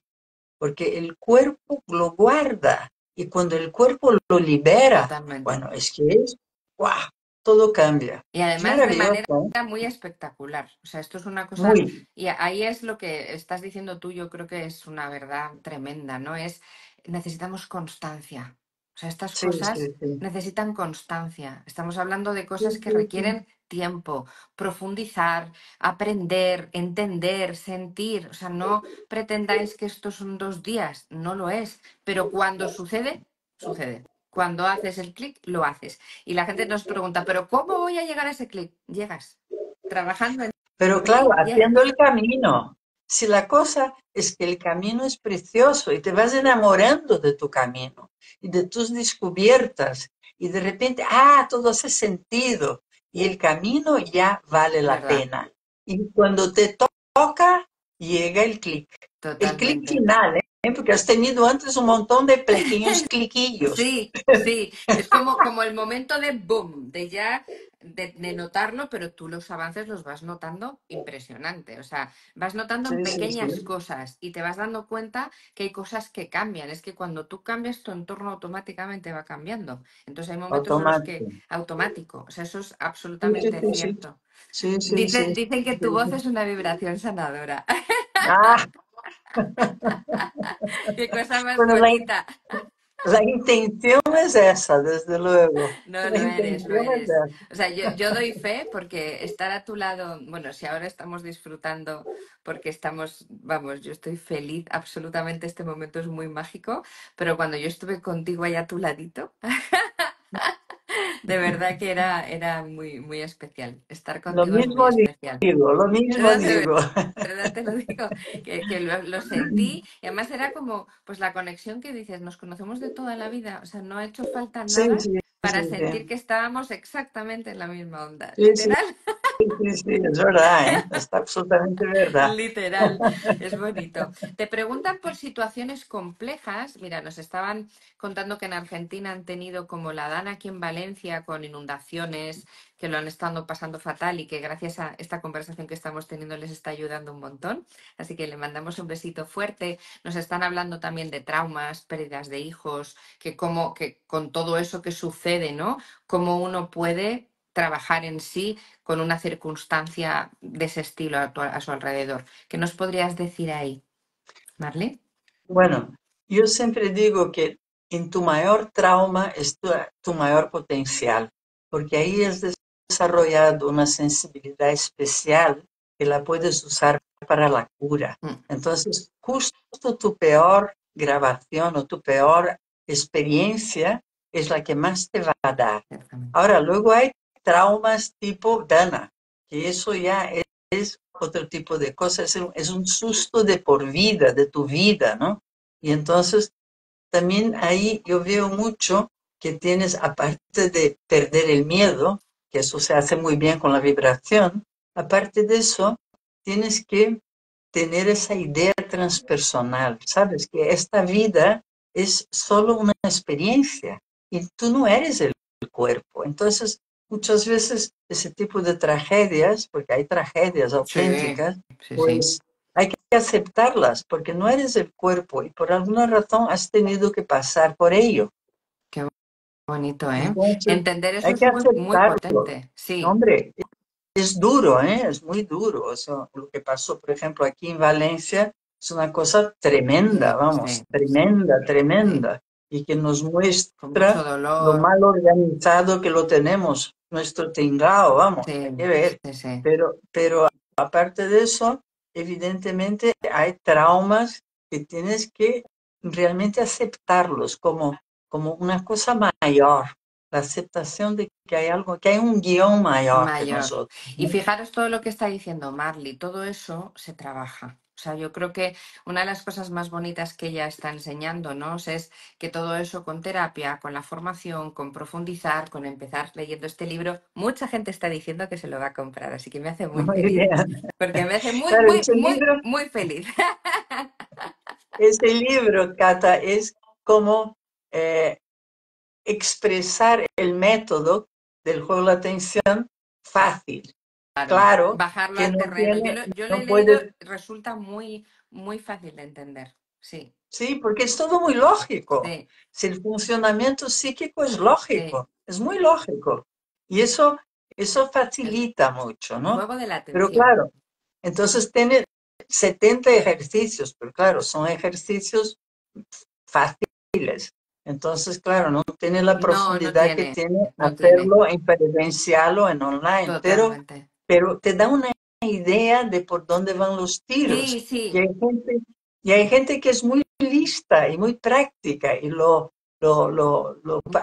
porque el cuerpo lo guarda y cuando el cuerpo lo libera, Totalmente. bueno, es que es, ¡guau! Todo cambia. Y Es además de maravilloso, manera ¿eh? muy espectacular. O sea, esto es una cosa, Muy. y ahí es lo que estás diciendo tú, yo creo que es una verdad tremenda, ¿no? Necesitamos constancia. O sea, estas Sí, sí, cosas sí. necesitan constancia. Estamos hablando de Sí, cosas que sí, sí. requieren tiempo, profundizar, aprender, entender, sentir. O sea, no pretendáis que esto son 2 días, no lo es. Pero cuando sucede, sucede. Cuando haces el clic, lo haces. Y la gente nos pregunta, ¿pero cómo voy a llegar a ese clic? Llegas. Trabajando en Pero claro, ti, haciendo llegas. el camino. Si la cosa es que el camino es precioso y te vas enamorando de tu camino y de tus descubiertas y de repente, todo hace sentido y el camino ya vale la ¿Verdad? pena. Y cuando te toca, llega el clic Totalmente. final, ¿eh? Porque has tenido antes un montón de pequeños cliquillos. Sí, sí. Es como el momento de boom, de ya, de notarlo, pero tú los avances los vas notando impresionante. O sea, vas notando en Sí, sí, sí. pequeñas cosas y te vas dando cuenta que hay cosas que cambian. Es que cuando tú cambias, tu entorno automáticamente va cambiando. Entonces hay momentos en los que Automático. automático. O sea, eso es Sí, sí, absolutamente sí, sí. cierto. Sí, sí, Dicen, sí, dicen que tu sí, voz sí. es una vibración sanadora. Ah, Qué cosa más bueno, bonita. la intención es esa, desde luego. No, La lo eres, lo intención es eres. esa. O sea, yo doy fe porque estar a tu lado, bueno, si ahora estamos disfrutando porque estamos, vamos, yo estoy feliz, absolutamente este momento es muy mágico, pero cuando yo estuve contigo ahí a tu ladito, de verdad que era muy, muy especial. Estar Lo contigo es muy mismo especial. digo, lo mismo No, de digo. verdad te lo digo, que lo sentí y además era como pues la conexión que dices, nos conocemos de toda la vida, o sea, no ha hecho falta Sí, nada sí, sí, para sentir sí. que estábamos exactamente en la misma onda, Sí, sí, literal. sí, sí, es verdad, ¿eh? Está absolutamente verdad. Literal, es bonito. Te preguntan por situaciones complejas. Mira, nos estaban contando que en Argentina han tenido como la Dana aquí en Valencia con inundaciones, que lo han estado pasando fatal y que gracias a esta conversación que estamos teniendo les está ayudando un montón. Así que le mandamos un besito fuerte. Nos están hablando también de traumas, pérdidas de hijos, que con todo eso que sucede, ¿no? Cómo uno puede trabajar en sí con una circunstancia de ese estilo a su alrededor. ¿Qué nos podrías decir ahí, Marley? Bueno, yo siempre digo que en tu mayor trauma es tu mayor potencial, porque ahí has desarrollado una sensibilidad especial que la puedes usar para la cura. Mm, Entonces, justo tu peor grabación o tu peor experiencia es la que más te va a dar. ciertamente. Ahora, luego hay traumas tipo Dana, que eso ya es otro tipo de cosas, es un susto de por vida, de tu vida, ¿no? Y entonces también ahí yo veo mucho que tienes, aparte de perder el miedo, que eso se hace muy bien con la vibración, aparte de eso, tienes que tener esa idea transpersonal, ¿sabes? Que esta vida es solo una experiencia y tú no eres el cuerpo. Entonces, muchas veces ese tipo de tragedias, porque hay tragedias Sí, auténticas, sí, sí. pues hay que aceptarlas porque no eres el cuerpo y por alguna razón has tenido que pasar por ello. Qué bonito, ¿eh? Entonces, Entender eso hay es que muy, muy aceptarlo. potente. Sí, Hombre, es duro, ¿eh? Es muy duro. O sea, lo que pasó, por ejemplo, aquí en Valencia es una cosa tremenda, Sí, vamos, sí, tremenda, sí, tremenda, y que nos con mucho muestra lo dolor. mal organizado que lo tenemos, nuestro tinglao, vamos, hay Sí, que ver. sí, sí. Pero aparte de eso, evidentemente hay traumas que tienes que realmente aceptarlos como una cosa mayor, la aceptación de que hay algo, que hay un guión mayor que Mayor. nosotros, Y ¿no? fijaros todo lo que está diciendo Marley, todo eso se trabaja. O sea, yo creo que una de las cosas más bonitas que ella está enseñándonos es que todo eso con terapia, con la formación, con profundizar, con empezar leyendo este libro, mucha gente está diciendo que se lo va a comprar, así que me hace muy Muy feliz, bien. porque me hace muy, Claro, muy, muy, muy feliz. ese libro, Cata, es como eh, expresar el método del juego de la atención fácil. Claro, Claro bajarlo que al no terreno. tiene, Yo lo he no leído, puede, resulta muy, muy fácil de entender. Sí, sí, porque es todo muy lógico. sí, Si el funcionamiento psíquico es sí. lógico, es muy lógico. Y eso El facilita mucho, ¿no? juego de la Pero atención. claro, entonces tiene 70 ejercicios, pero claro, son ejercicios fáciles. Entonces, claro, no tiene la No, no profundidad que tiene, tiene no tiene. hacerlo en presencial o en online, Totalmente. pero te da una idea de por dónde van los Sí, tiros. Y sí, hay gente, y hay gente que es muy lista y muy práctica y lo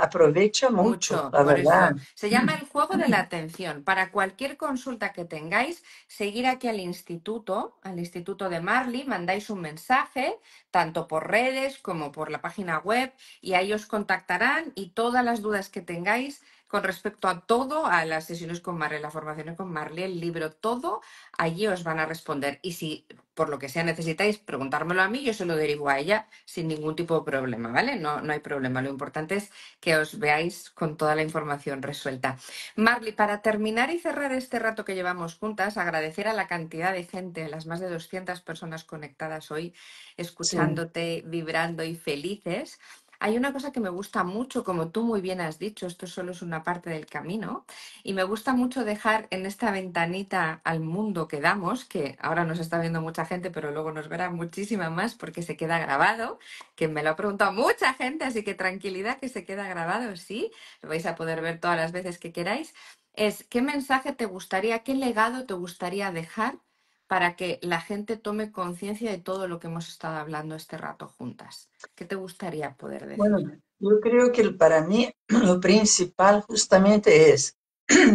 aprovecha mucho, mucho. la Por verdad. eso se llama el juego de la atención. Para cualquier consulta que tengáis, seguir aquí al Instituto de Marley, mandáis un mensaje, tanto por redes como por la página web, y ahí os contactarán y todas las dudas que tengáis con respecto a todo, a las sesiones con Marley, la formación con Marley, el libro, todo, allí os van a responder. Y si por lo que sea necesitáis preguntármelo a mí, yo se lo derivo a ella sin ningún tipo de problema, ¿vale? No, no hay problema. Lo importante es que os veáis con toda la información resuelta. Marley, para terminar y cerrar este rato que llevamos juntas, agradecer a la cantidad de gente, las más de 200 personas conectadas hoy, Sí. escuchándote, vibrando y felices. Hay una cosa que me gusta mucho, como tú muy bien has dicho, esto solo es una parte del camino, y me gusta mucho dejar en esta ventanita al mundo que damos, que ahora nos está viendo mucha gente, pero luego nos verá muchísima más porque se queda grabado, que me lo ha preguntado mucha gente, así que tranquilidad que se queda grabado, sí, lo vais a poder ver todas las veces que queráis. Es qué mensaje te gustaría, qué legado te gustaría dejar para que la gente tome conciencia de todo lo que hemos estado hablando este rato juntas. ¿Qué te gustaría poder decir? Bueno, yo creo que para mí lo principal justamente es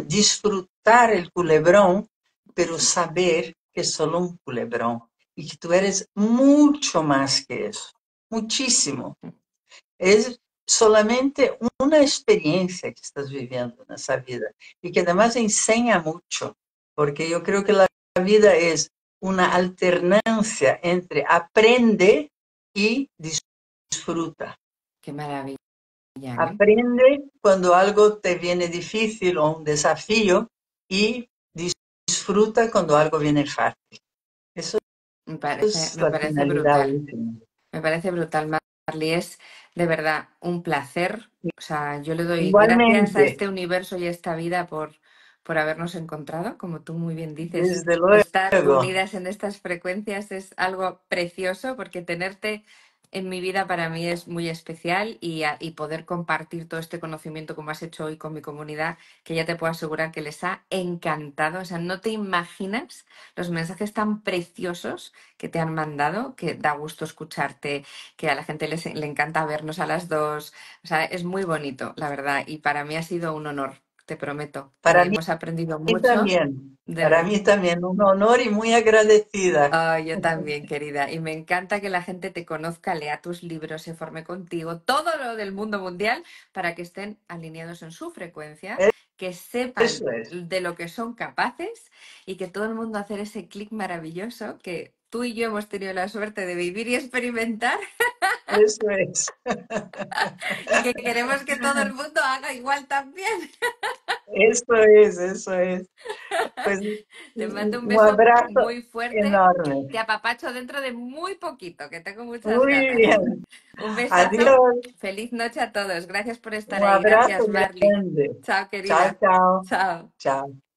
disfrutar el culebrón, pero saber que es solo un culebrón y que tú eres mucho más que eso, muchísimo. Es solamente una experiencia que estás viviendo en esa vida y que además enseña mucho, porque yo creo que la vida es una alternancia entre aprende y disfruta. Qué maravilla, ¿eh? Aprende cuando algo te viene difícil o un desafío y disfruta cuando algo viene fácil. Eso es Me la parece finalidad brutal. última. Me parece brutal, Marley. Es de verdad un placer. O sea, yo le doy gracias a Igualmente, este universo y a esta vida por habernos encontrado. Como tú muy bien dices, desde estar luego. unidas en estas frecuencias es algo precioso porque tenerte en mi vida para mí es muy especial y poder compartir todo este conocimiento como has hecho hoy con mi comunidad, que ya te puedo asegurar que les ha encantado. O sea, no te imaginas los mensajes tan preciosos que te han mandado, que da gusto escucharte, que a la gente le encanta vernos a las dos. O sea, es muy bonito, la verdad. Y para mí ha sido un honor, te prometo. Y Para hemos aprendido mí mucho. también, De para verdad. mí también, un honor y muy agradecida. Ah, yo también, querida. Y me encanta que la gente te conozca, lea tus libros, se forme contigo, todo lo del mundo mundial, para que estén alineados en su frecuencia, que sepan Eso es, de lo que son capaces y que todo el mundo hacer ese clic maravilloso que tú y yo hemos tenido la suerte de vivir y experimentar eso es, y que queremos que todo el mundo haga igual también. eso es, eso es. Pues Te mando un un beso abrazo muy fuerte. Te enorme. apapacho dentro de muy poquito, que tengo muchas Muy ganas. bien. Un besazo. Adiós. Feliz noche a todos. Gracias por estar Un ahí. abrazo Gracias, Marley. grande. Chao, Chao, querida. chao. Chao. Chao.